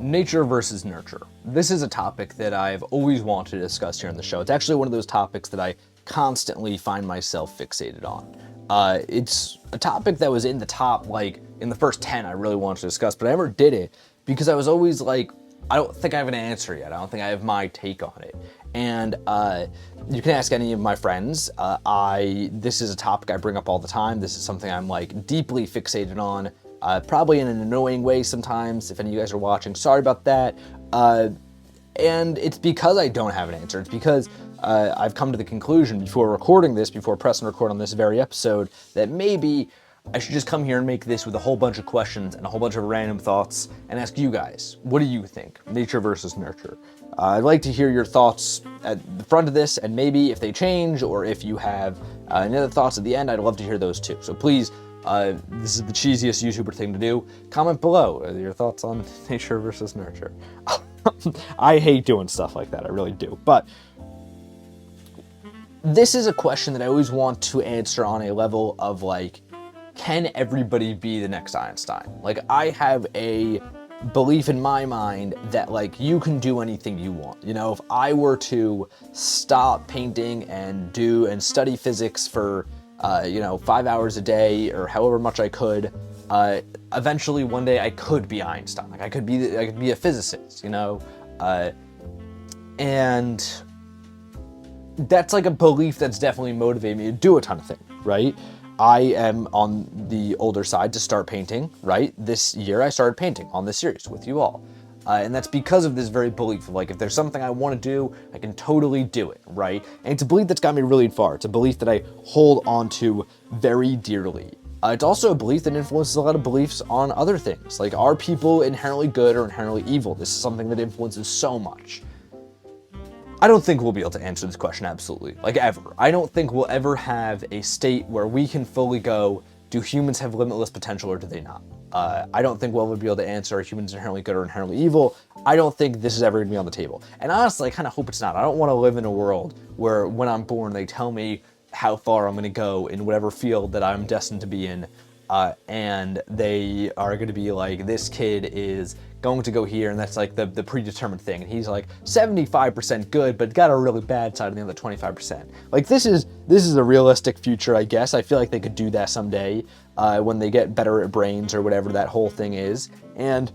Nature versus nurture. This is a topic that I've always wanted to discuss here on the show. It's actually one of those topics that I constantly find myself fixated on. It's a topic that was in the top, like, in the first 10 I really wanted to discuss, but I never did it because I was always like, I don't think I have an answer yet. I don't think I have my take on it. And you can ask any of my friends. This is a topic I bring up all the time. This is something I'm like deeply fixated on. Probably in an annoying way sometimes, if any of you guys are watching. Sorry about that. And it's because I don't have an answer. It's because I've come to the conclusion before recording this, before pressing record on this very episode, that maybe I should just come here and make this with a whole bunch of questions and a whole bunch of random thoughts and ask you guys, what do you think? Nature versus nurture. I'd like to hear your thoughts at the front of this, and maybe if they change or if you have any other thoughts at the end, I'd love to hear those too. So please, this is the cheesiest YouTuber thing to do. Comment below your thoughts on nature versus nurture. I hate doing stuff like that, I really do. But this is a question that I always want to answer on a level of like, can everybody be the next Einstein? Like, I have a belief in my mind that like you can do anything you want. You know, if I were to stop painting and study physics for 5 hours a day or however much I could, eventually one day I could be Einstein. Like I could be a physicist, you know? And that's like a belief that's definitely motivated me to do a ton of things, right? I am on the older side to start painting, right? This year I started painting on this series with you all. And that's because of this very belief of like, if there's something I want to do, I can totally do it, right? And it's a belief that's got me really far. It's a belief that I hold on to very dearly. It's also a belief that influences a lot of beliefs on other things. Like, are people inherently good or inherently evil? This is something that influences so much. I don't think we'll be able to answer this question absolutely, like ever. I don't think we'll ever have a state where we can fully go, do humans have limitless potential or do they not? I don't think we'll ever be able to answer, are humans inherently good or inherently evil? I don't think this is ever gonna be on the table. And honestly, I kind of hope it's not. I don't wanna live in a world where when I'm born, they tell me how far I'm gonna go in whatever field that I'm destined to be in. And they are gonna be like, this kid is going to go here, and that's like the predetermined thing. And he's like 75% good, but got a really bad side of the other 25%. Like this is a realistic future, I guess. I feel like they could do that someday when they get better at brains or whatever that whole thing is. And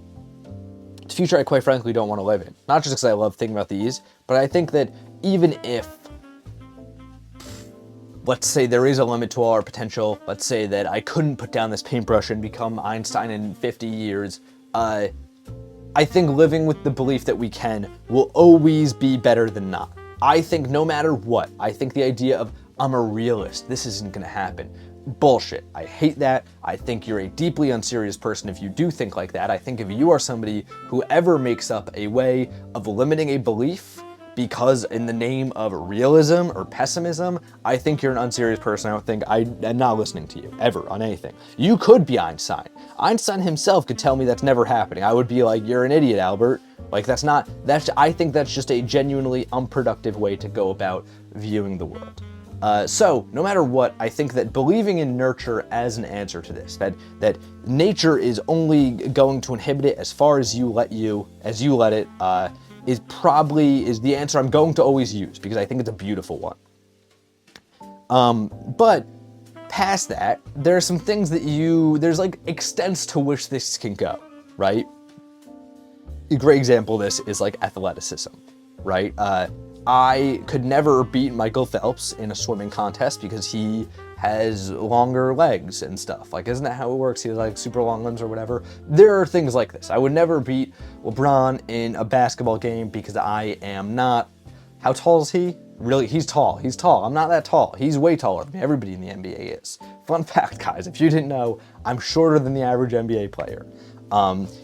it's a future I quite frankly don't want to live in. Not just because I love thinking about these, but I think that even if, let's say there is a limit to all our potential, let's say that I couldn't put down this paintbrush and become Einstein in 50 years, I think living with the belief that we can will always be better than not. I think no matter what, I think the idea of, I'm a realist, this isn't gonna happen. Bullshit. I hate that. I think you're a deeply unserious person if you do think like that. I think if you are somebody who ever makes up a way of limiting a belief because in the name of realism or pessimism, I think you're an unserious person. I don't think I'm not listening to you ever on anything. You could be Einstein. Einstein himself could tell me that's never happening. I would be like, you're an idiot, Albert. Like I think that's just a genuinely unproductive way to go about viewing the world. So no matter what, I think that believing in nurture as an answer to this, that nature is only going to inhibit it as far as you let it, is the answer I'm going to always use because I think it's a beautiful one. But past that, there are some things that there's like extents to which this can go, right? A great example of this is like athleticism, right? I could never beat Michael Phelps in a swimming contest because he has longer legs and stuff. Like, isn't that how it works? He has like super long limbs or whatever. There are things like this. I would never beat LeBron in a basketball game because I am not, how tall is he? Really, he's tall. I'm not that tall. He's way taller than me. Everybody in the NBA is. Fun fact, guys, if you didn't know, I'm shorter than the average NBA player.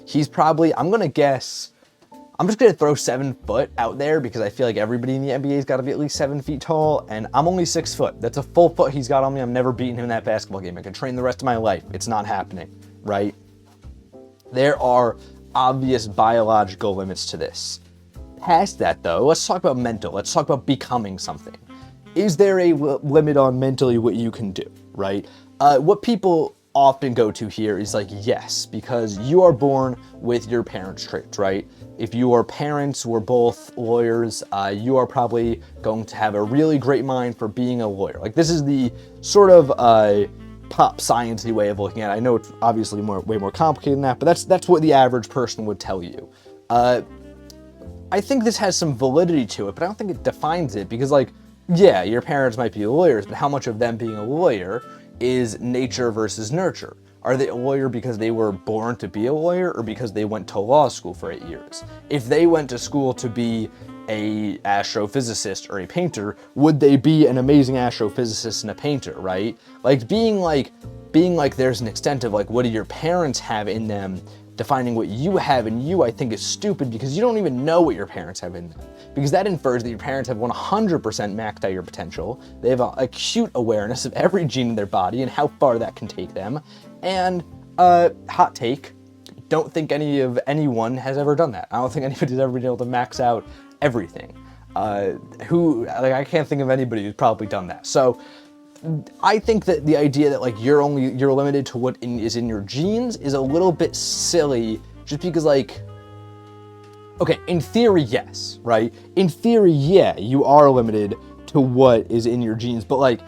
He's probably, I'm just gonna throw 7 foot out there because I feel like everybody in the NBA's gotta be at least 7 feet tall, and I'm only 6 foot. That's a full foot he's got on me. I'm never beating him in that basketball game. I can train the rest of my life. It's not happening, right? There are obvious biological limits to this. Past that though, let's talk about mental. Let's talk about becoming something. Is there a limit on mentally what you can do, right? What people often go to here is like, yes, because you are born with your parents' traits, right? If your parents were both lawyers, you are probably going to have a really great mind for being a lawyer. Like, this is the sort of pop sciencey way of looking at it. I know it's obviously way more complicated than that, but that's what the average person would tell you. I think this has some validity to it, but I don't think it defines it, because, like, yeah, your parents might be lawyers, but how much of them being a lawyer is nature versus nurture? Are they a lawyer because they were born to be a lawyer, or because they went to law school for 8 years? If they went to school to be a astrophysicist or a painter, would they be an amazing astrophysicist and a painter, right? Like, being like there's an extent of like, what do your parents have in them, defining what you have in you, I think is stupid, because you don't even know what your parents have in them. Because that infers that your parents have 100% maxed out your potential. They have an acute awareness of every gene in their body and how far that can take them. And hot take, don't think anyone has ever done that. I don't think anybody's ever been able to max out everything. I can't think of anybody who's probably done that. So I think that the idea that like you're limited to what is in your genes is a little bit silly, just because, like, okay, in theory, yes, right? In theory, yeah, you are limited to what is in your genes, but like,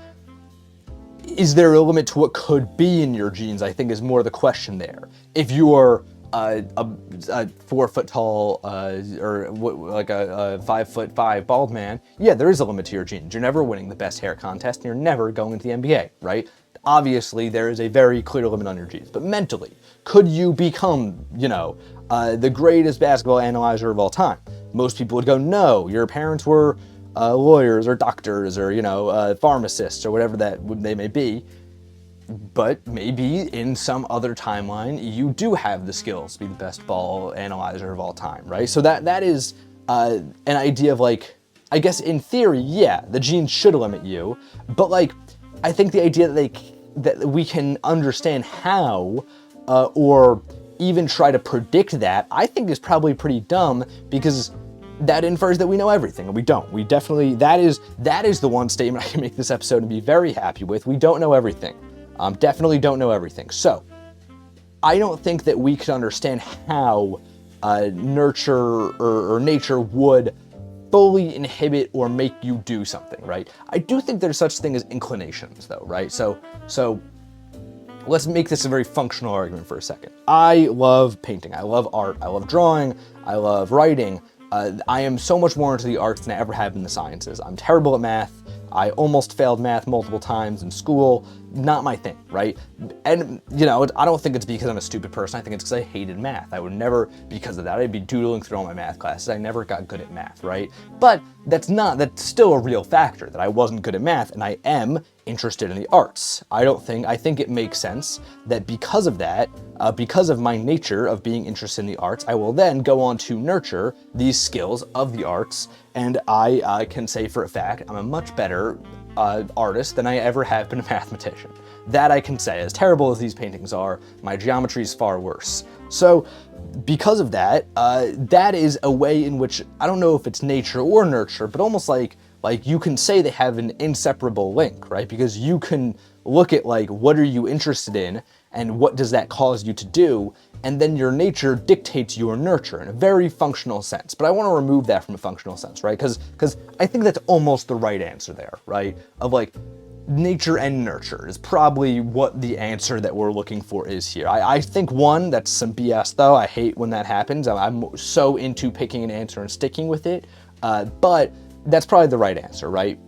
is there a limit to what could be in your genes, I think is more the question there. If you are a 4 foot tall or like a 5'5" bald man, yeah, there is a limit to your genes. You're never winning the best hair contest, and you're never going to the NBA, right? Obviously, there is a very clear limit on your genes. But mentally, could you become, the greatest basketball analyzer of all time? Most people would go, no, your parents were lawyers or doctors or, pharmacists or whatever they may be. But maybe in some other timeline, you do have the skills to be the best ball analyzer of all time, right? So that is an idea of like, I guess in theory, yeah, the genes should limit you, but like, I think the idea that we can understand how, or even try to predict that, I think is probably pretty dumb, because that infers that we know everything, and we don't. We definitely, that is the one statement I can make this episode and be very happy with. We don't know everything. Definitely don't know everything. So I don't think that we can understand how nurture or nature would fully inhibit or make you do something, right? I do think there's such thing as inclinations, though, right? So let's make this a very functional argument for a second. I love painting. I love art. I love drawing. I love writing. I am so much more into the arts than I ever have in the sciences. I'm terrible at math. I almost failed math multiple times in school. Not my thing, right? And, I don't think it's because I'm a stupid person. I think it's because I hated math. I would never, because of that, I'd be doodling through all my math classes. I never got good at math, right? But that's still a real factor, that I wasn't good at math, and I am interested in the arts. I think it makes sense that because of that, because of my nature of being interested in the arts, I will then go on to nurture these skills of the arts, and I can say for a fact I'm a much better artist than I ever have been a mathematician. That I can say. As terrible as these paintings are, my geometry is far worse. So because of that, that is a way in which, I don't know if it's nature or nurture, but almost like you can say they have an inseparable link, right? Because you can look at like, what are you interested in and what does that cause you to do? And then your nature dictates your nurture in a very functional sense. But I want to remove that from a functional sense, right? Because I think that's almost the right answer there, right? Of like, nature and nurture is probably what the answer that we're looking for is here. I think that's some BS though. I hate when that happens. I'm so into picking an answer and sticking with it. But that's probably the right answer, right?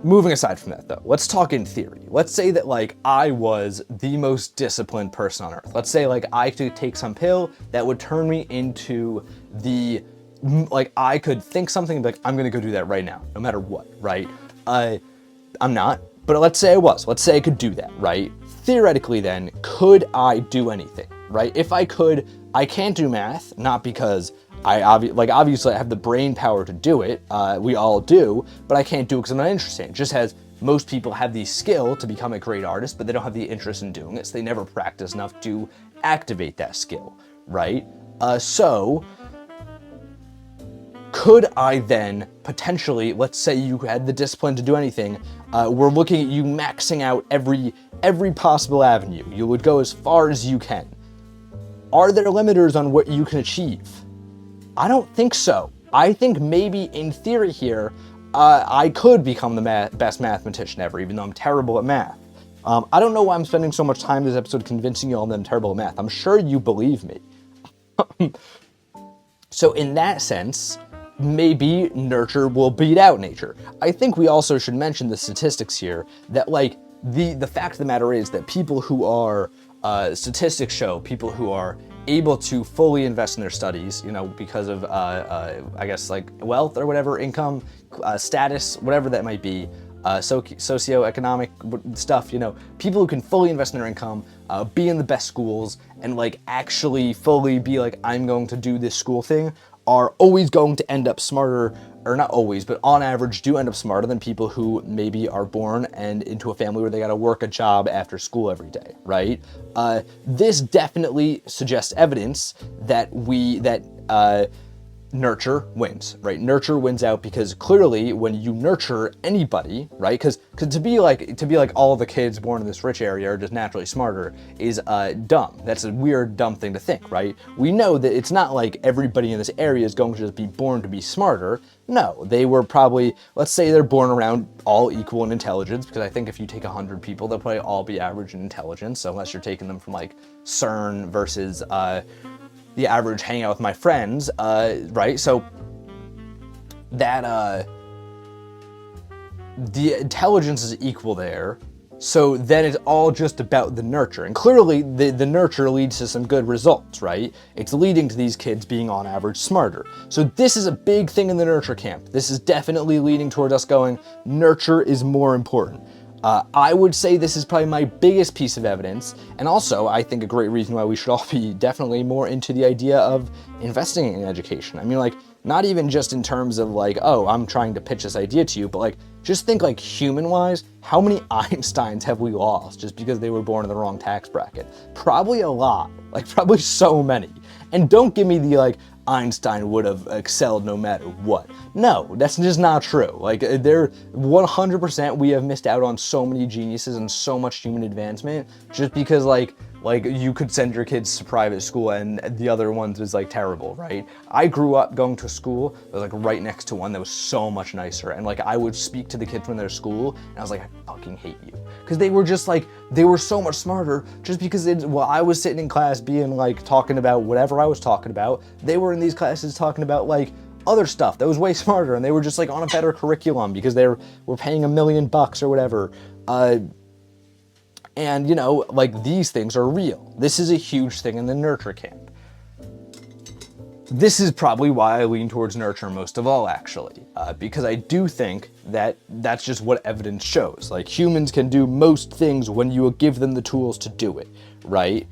Moving aside from that though, let's talk in theory. Let's say that like I was the most disciplined person on earth. Let's say like I could take some pill that would turn me into I could think something and be like, I'm gonna go do that right now, no matter what, right? I'm not, but let's say I was. Let's say I could do that, right? Theoretically then, could I do anything, right? If I could, I can't do math, not because obviously I have the brain power to do it, we all do, but I can't do it because I'm not interested in it. Just as most people have the skill to become a great artist, but they don't have the interest in doing it, so they never practice enough to activate that skill, right? So could I then potentially, let's say you had the discipline to do anything, We're looking at you maxing out every possible avenue. You would go as far as you can. Are there limiters on what you can achieve? I don't think so. I think maybe in theory here, I could become the best mathematician ever, even though I'm terrible at math. I don't know why I'm spending so much time this episode convincing you all that I'm terrible at math. I'm sure you believe me. So in that sense, maybe nurture will beat out nature. I think we also should mention the statistics here that like the fact of the matter is that people who are statistics show people who are able to fully invest in their studies, you know, because of I guess like wealth or whatever, income, status, whatever that might be, socioeconomic stuff, you know, people who can fully invest in their income, be in the best schools, and like actually fully be like, I'm going to do this school thing, are always going to end up smarter, or not always, but on average do end up smarter than people who maybe are born and into a family where they gotta work a job after school every day, right? This definitely suggests evidence that nurture wins, right? Nurture wins out because clearly when you nurture anybody, right? Because to be like all the kids born in this rich area are just naturally smarter is dumb. That's a weird, dumb thing to think, right? We know that it's not like everybody in this area is going to just be born to be smarter. No, they were probably, let's say they're born around all equal in intelligence, because I think if you take 100 people, they'll probably all be average in intelligence. So unless you're taking them from like CERN versus the average hang out with my friends, right? So that the intelligence is equal there. So then it's all just about the nurture. And clearly the nurture leads to some good results, right? It's leading to these kids being on average smarter. So this is a big thing in the nurture camp. This is definitely leading toward us going, nurture is more important. I would say this is probably my biggest piece of evidence, and also I think a great reason why we should all be definitely more into the idea of investing in education. I mean, like, not even just in terms of like, oh, I'm trying to pitch this idea to you, but like, just think like human-wise, how many Einsteins have we lost just because they were born in the wrong tax bracket? Probably a lot, like probably so many. And don't give me the like, Einstein would have excelled no matter what. No, that's just not true. Like, they're 100% we have missed out on so many geniuses and so much human advancement just because like you could send your kids to private school and the other ones was like terrible, right? I grew up going to a school that was like right next to one that was so much nicer, and like I would speak to the kids when they're at school and I was like, I fucking hate you. Because they were just like, they were so much smarter just because while I was sitting in class being like talking about whatever I was talking about, they were in these classes talking about like other stuff that was way smarter, and they were just like on a better curriculum because they were paying $1 million or whatever. And, you know, like, these things are real. This is a huge thing in the nurture camp. This is probably why I lean towards nurture most of all, actually, because I do think that that's just what evidence shows. Like, humans can do most things when you give them the tools to do it, right?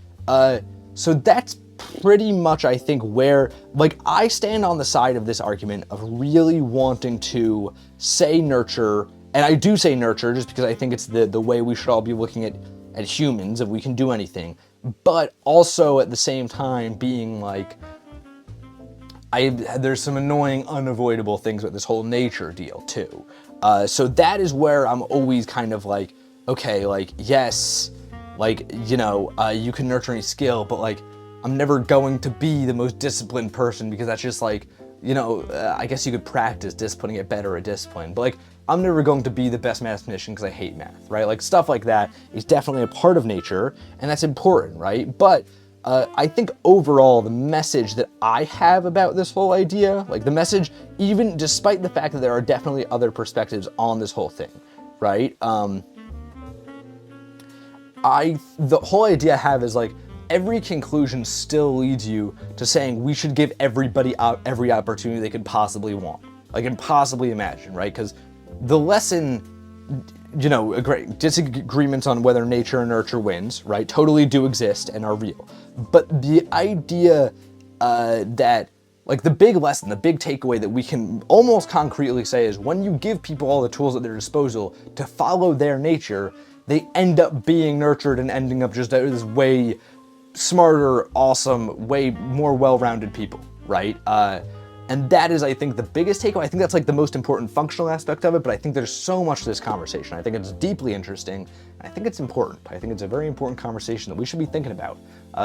So that's pretty much, I think, where, like, I stand on the side of this argument of really wanting to say nurture. And I do say nurture just because I think it's the way we should all be looking at humans, if we can do anything, but also at the same time being like, there's some annoying, unavoidable things with this whole nature deal too. So that is where I'm always kind of like, okay, like, yes, like, you know, you can nurture any skill, but like, I'm never going to be the most disciplined person because that's just like, you know, I guess you could practice discipline, get better at discipline, but like, I'm never going to be the best mathematician because I hate math, right? Like, stuff like that is definitely a part of nature, and that's important, right? But I think overall, the message that I have about this whole idea, like the message, even despite the fact that there are definitely other perspectives on this whole thing, right? The whole idea I have is like, every conclusion still leads you to saying we should give everybody every opportunity they could possibly want, like, and possibly imagine, right? Because the lesson, you know, great disagreements on whether nature and nurture wins, right, totally do exist and are real. But the idea that, like, the big lesson, the big takeaway that we can almost concretely say is when you give people all the tools at their disposal to follow their nature, they end up being nurtured and ending up just this way smarter, awesome, way more well-rounded people, right? And that is, I think, the biggest takeaway. I think that's like the most important functional aspect of it, but I think there's so much to this conversation. I think it's deeply interesting. I think it's important. I think it's a very important conversation that we should be thinking about.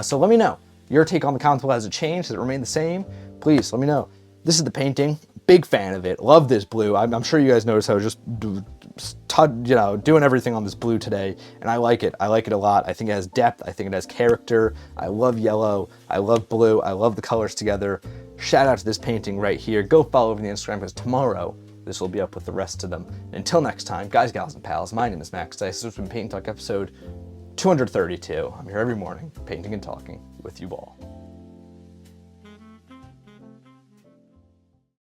So let me know. Your take on the concept. Has it changed? Has it remained the same? Please let me know. This is the painting. Big fan of it. Love this blue. I'm sure you guys noticed how I was just doing everything on this blue today, and I like it. I like it a lot. I think it has depth. I think it has character. I love yellow. I love blue. I love the colors together. Shout out to this painting right here. Go follow over the Instagram because tomorrow this will be up with the rest of them. Until next time, guys, gals, and pals, my name is Max Dice. This has been Paint and Talk episode 232. I'm here every morning, painting and talking with you all.